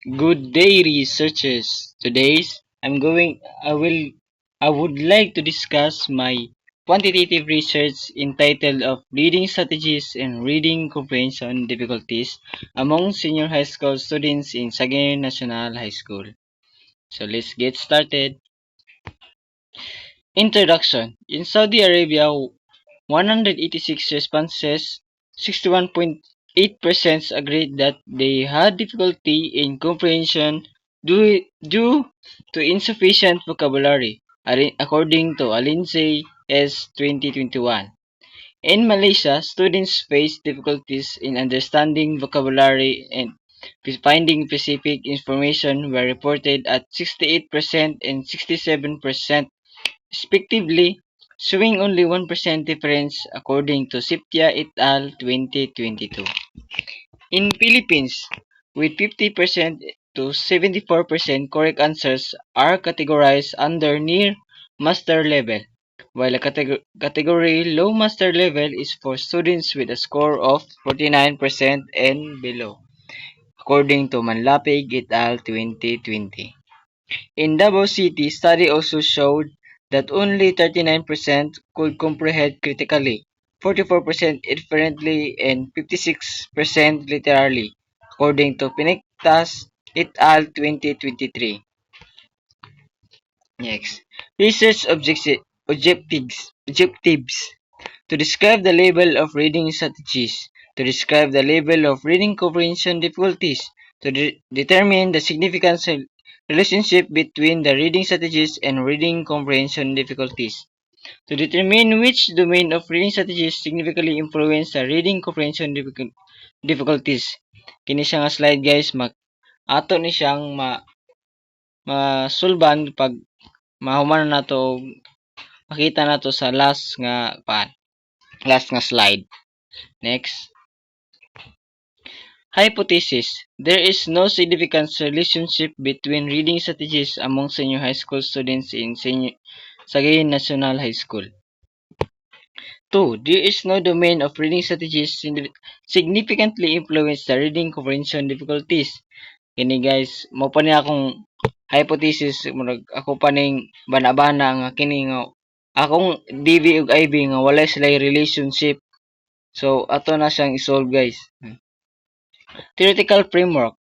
Good day, researchers. I would like to discuss my quantitative research entitled of reading strategies and reading comprehension difficulties among senior high school students in Sagaing National High School. So let's get started. Introduction. In Saudi Arabia, 186 responses, 61.8% agreed that they had difficulty in comprehension due to insufficient vocabulary, according to Alinsay S. 2021. In Malaysia, students face difficulties in understanding vocabulary and finding specific information were reported at 68% and 67% respectively, showing only 1% difference according to Siptia et al. 2022. In Philippines, with 50% to 74% correct answers are categorized under near master level, while a category low master level is for students with a score of 49% and below, according to Manlapig et al. 2020. In Davao City, study also showed that only 39% could comprehend critically, 44% inferently, and 56% literally, according to Pinectas et al. 2023. Next, research objectives. To describe the level of reading strategies, to describe the level of reading comprehension difficulties, to determine the significant relationship between the reading strategies and reading comprehension difficulties, to determine which domain of reading strategies significantly influence the reading comprehension difficulties. Kini siya nga slide guys, ato ni siyang masulban pag mahuman na to, makita na to sa last nga slide. Next. Hypothesis. There is no significant relationship between reading strategies among senior high school students in Sagaing National High School. 2. There is no domain of reading strategies significantly influence the reading comprehension difficulties. Kini guys, mo pa niya akong hypothesis, ako pa ning bana-bana nga kini nga akong DV ug IB nga wala sila relationship. So ato na siyang isolve guys. Theoretical framework.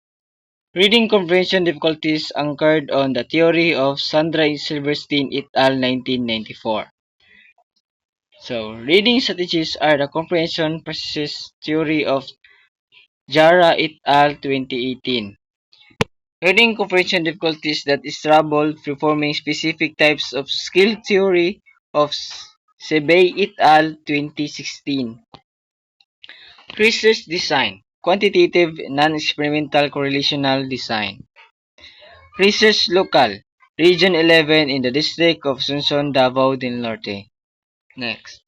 Reading comprehension difficulties anchored on the theory of Sandra Silverstein et al. 1994. So, reading strategies are the comprehension process theory of Jara et al. 2018. Reading comprehension difficulties that is trouble performing specific types of skill theory of Sebey et al. 2016. Research design. Quantitative non-experimental correlational design. Research local. Region 11 in the District of Asunción, Davao del Norte. Next.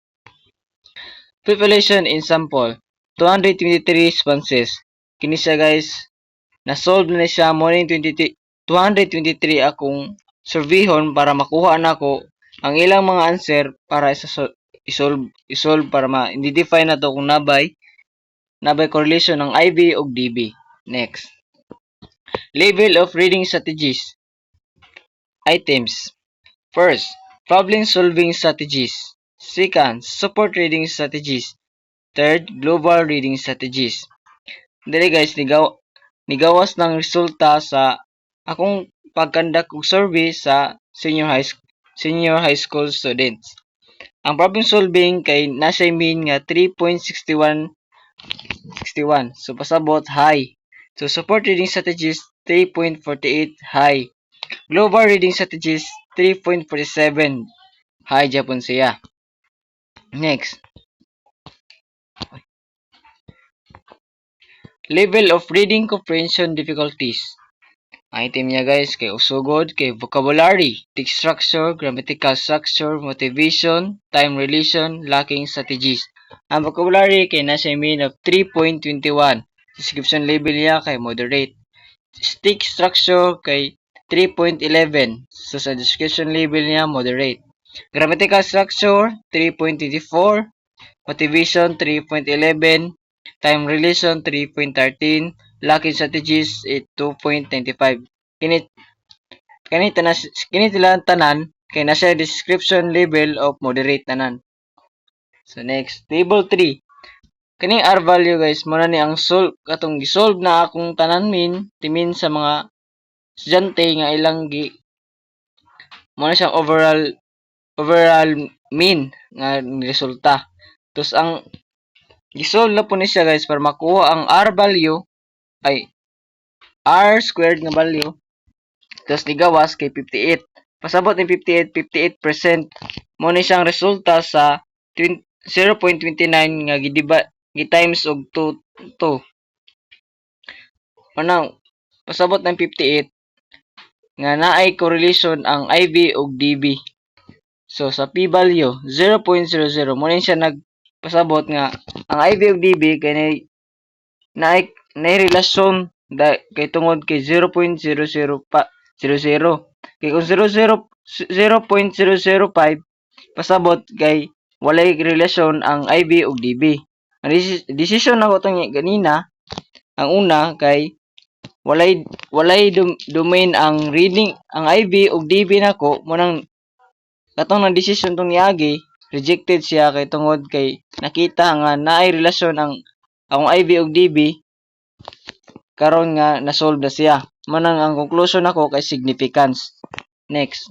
Population in sample. 223 responses. Kini siya guys. Na-solve na siya morning 223 akong surveyhon para makuha na ko ang ilang mga answer para isolve para ma-identify na to kung nabay correlation ng IB o DB. Next. Level of reading strategies. Items. First, problem-solving strategies. Second, support reading strategies. Third, global reading strategies. Dili guys, nigawas ng resulta sa akong pagkandak og survey sa senior high school students. Ang problem solving kay nasa mean nga 3.61. So pasabot high. So support reading strategies 3.48 high. Global reading strategies 3.47 high Japon siya. Next. Level of reading comprehension difficulties. Item niya guys kay usugod kay vocabulary, text structure, grammatical structure, motivation, time relation, lacking strategies. Ang vocabulary kay nasa mean of 3.21. Description level niya kay moderate. Text structure kay 3.11. So sa description level niya moderate. Grammatical structure 3.24. Motivation 3.11. Time relation 3.13. lacking strategies 2.95. Kini kini tanan kay na siya description level of moderate tanan. So next, table 3. Kaning R value guys, mo na ni ang solve katong gisolve na akong tanan timin sa mga estudyante nga ilang mo na siyang overall mean nga resulta. Tus ang gisolve na po ni siya guys para makuha ang R value ay R squared nga value tus nigawas kay 58. Pasabot ni 58% mo ni siyang resulta sa 0.29 nga gi-times og 2. Manang pasabot ng 58 nga naay correlation ang IV ug DB. So sa p value 0.00 mo ni siya nagpasabot nga ang IV ug DB kay naay relasyon kay tungod kay 0.00 pa 00. Kay kung 0.005 pasabot kay walay relasyon ang IV ug DB. Ang decision ako tong ganina, ang una kay walay domain ang reading ang IV ug DB nako mo nang katong nang decision tong niagi rejected siya kay tungod kay nakita nga naay relasyon ang akong IV ug DB karon nga na-solve na siya. Manang ang conclusion nako kay significance. Next.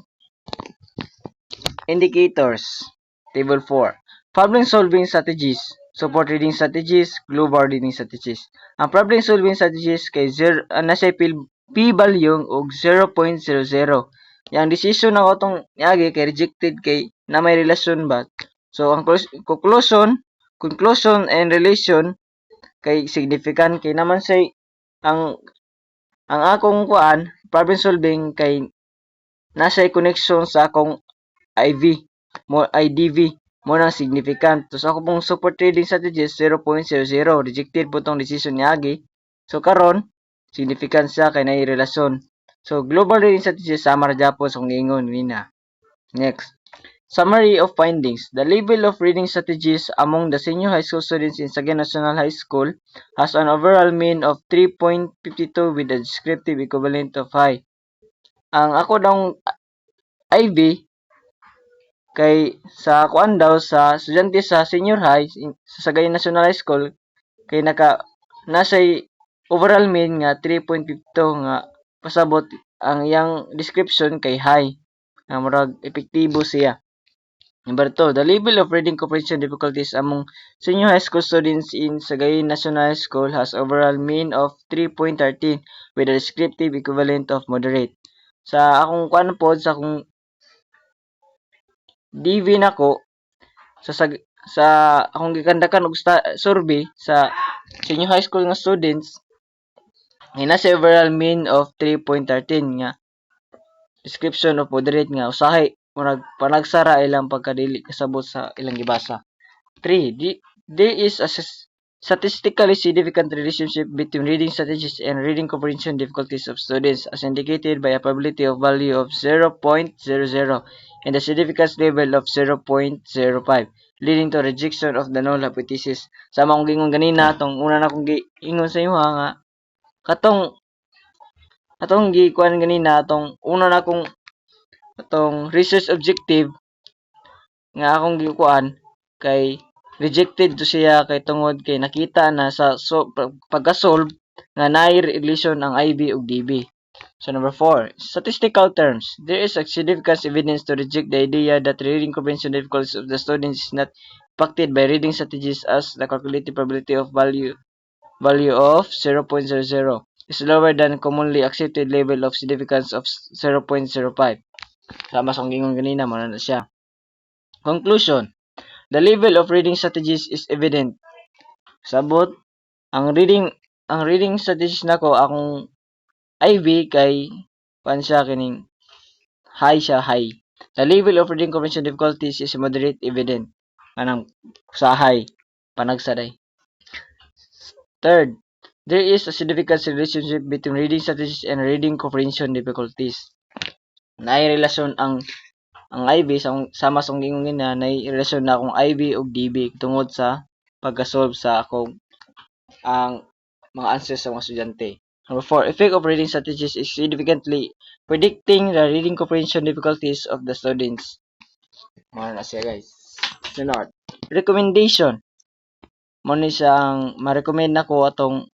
Indicators. Table 4. Problem solving strategies. Support reading strategies, global reading strategies. Ang problem solving strategies kay nasa p value og 0.00. Yang decision na atong niagi kay rejected kay na may relasyon ba. So ang conclusion and relation kay significant kay naman say ang akong kuan problem solving kay nasa connection sa akong IDV mo nang significant. So ako pong support trading strategies 0.00 rejected po tong decision niagi. So karon significant siya kay naay relasyon. So global reading strategies sama ra gyapon sa ingon nina. Next. Summary of findings. The level of reading strategies among the senior high school students in Sagayan National High School has an overall mean of 3.52 with a descriptive equivalent of high. Ang ako daw IB kay sa kuan daw sa estudyante sa senior high sa Sagayan National High School kay nasay overall mean nga 3.52 nga pasabot ang iyang description kay high nga murag epektibo siya. Number 2, the level of reading comprehension difficulties among senior high school students in Sagayan National High School has overall mean of 3.13 with a descriptive equivalent of moderate. Sa akong kuan pod sa akong DV nako sa akong gikandakan og survey sa senior high school nga students ay nasa overall mean of 3.13 nga description of moderate nga usahay murag panagsara ilang pagkadili kasabot sa ilang gibasa. 3. There is a statistically significant relationship between reading strategies and reading comprehension difficulties of students as indicated by a probability of value of 0.00 and the significance level of 0.05 leading to rejection of the null hypothesis. Sama akong gingon ganina tong una na akong giingon sa inyo nga atong gikuan ganina atong una na akong atong research objective nga akong gikuan kay rejected to siya kay tungod kay nakita na sa pagka-solve nga naay relation ang IB ug DB. So number 4, statistical terms. There is a significant evidence to reject the idea that reading comprehension difficulties of the students is not impacted by reading strategies as the calculated probability of value of 0.00 is lower than commonly accepted level of significance of 0.05. Sama sa gingon ganina mo na siya. Conclusion. The level of reading strategies is evident. Sabot ang reading strategies nako akong IB kay siya kining high. The level of reading comprehension difficulties is moderate evident. Anang sa high panagsaday. Third, there is a significant relationship between reading strategies and reading comprehension difficulties. Naay relasyon ang IB sama sa gingon na naay relasyon na akong IB ug DB tungod sa pagka-solve sa akong ang mga answers sa mga estudyante. Number 4, effect of reading strategies is significantly predicting the reading comprehension difficulties of the students. Mga na siya guys. Sunod. Recommendation. Mo ni siyang ma-recommend nako atong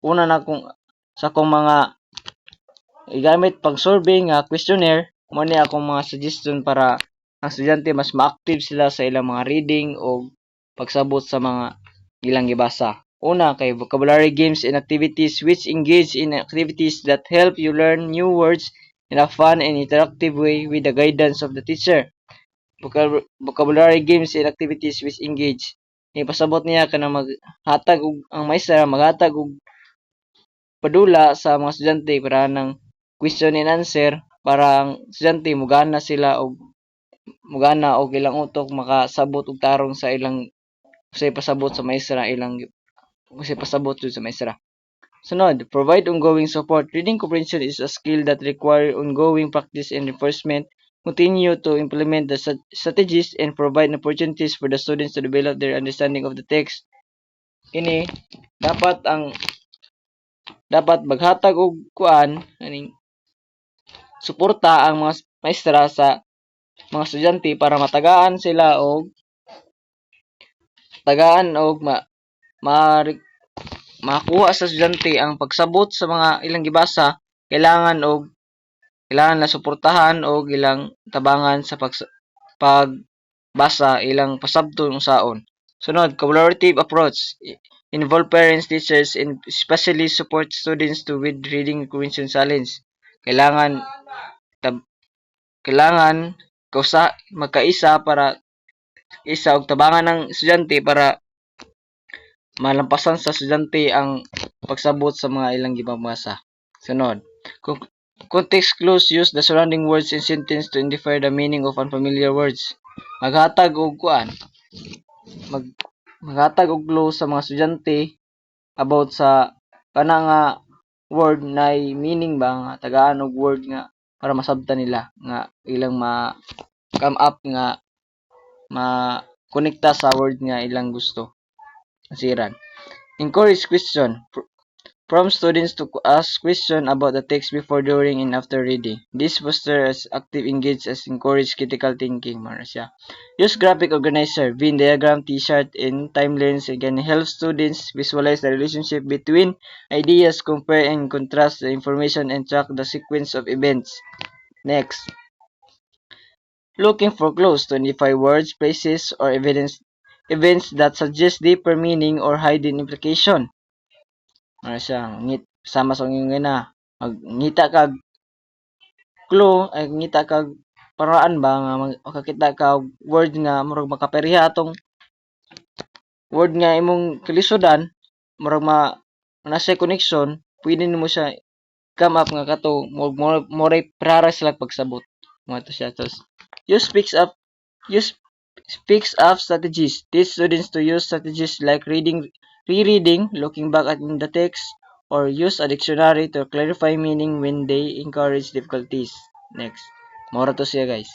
una na kung sa akong mga igamit pag survey nga questionnaire, mo ni akong mga suggestion para ang estudyante mas ma-active sila sa ilang mga reading o pagsabot sa mga ilang gibasa. Una kay vocabulary games and activities which engage in activities that help you learn new words in a fun and interactive way with the guidance of the teacher. Vocabulary games and activities which engage. Ipasabot niya ka na maghatag og ang maestra maghatag og padula sa mga estudyante para ng question and answer para ang estudyante mugana og ilang utok makasabot og tarong sa ilang sa ipasabot sa maestra ilang kasi pasabot jud sa maestra. Sunod, provide ongoing support. Reading comprehension is a skill that require ongoing practice and reinforcement. Continue to implement the strategies and provide opportunities for the students to develop their understanding of the text. Ini dapat maghatag og kuan aning suporta ang mga maestra sa mga estudyante para tagaan og makuha sa estudyante ang pagsabot sa mga ilang gibasa. Kailangan na suportahan og ilang tabangan sa pagbasa ilang pasabton unsaon. Sunod, collaborative approach. Involve parents, teachers, and especially support students to with reading comprehension challenge. Kailangan kailangan magkaisa para isa og tabangan ng estudyante para malampasan sa estudyante ang pagsabot sa mga ilang gibabasa. Sunod. Context clues. Use the surrounding words and sentence to identify the meaning of unfamiliar words. Maghatag og clue sa mga estudyante about sa kana nga word na meaning ba nga tagaan og word nga para masabtan nila nga ilang come up nga konekta sa word nga ilang gusto siran. Encourage question. Prompt students to ask questions about the text before, during, and after reading. This fosters active engage as encourage critical thinking. Use graphic organizer, Venn diagram, T-chart, and timelines can help students visualize the relationship between ideas, compare and contrast the information, and track the sequence of events. Next. Looking for clues to identify words, places, or events that suggest deeper meaning or hidden implication. Sama sa ngayon na ngita kag clue ay ngita kag paraan ba nga makakita ka og word nga murag makapareha atong word nga imong kalisodan murag nasa connection pwede nimo siya come up nga kato more para sila pagsabot mo to siya. Use speaks up strategies. Teach students to use strategies like rereading, looking back at the text, or use a dictionary to clarify meaning when they encourage difficulties. Next. Mora to siya guys.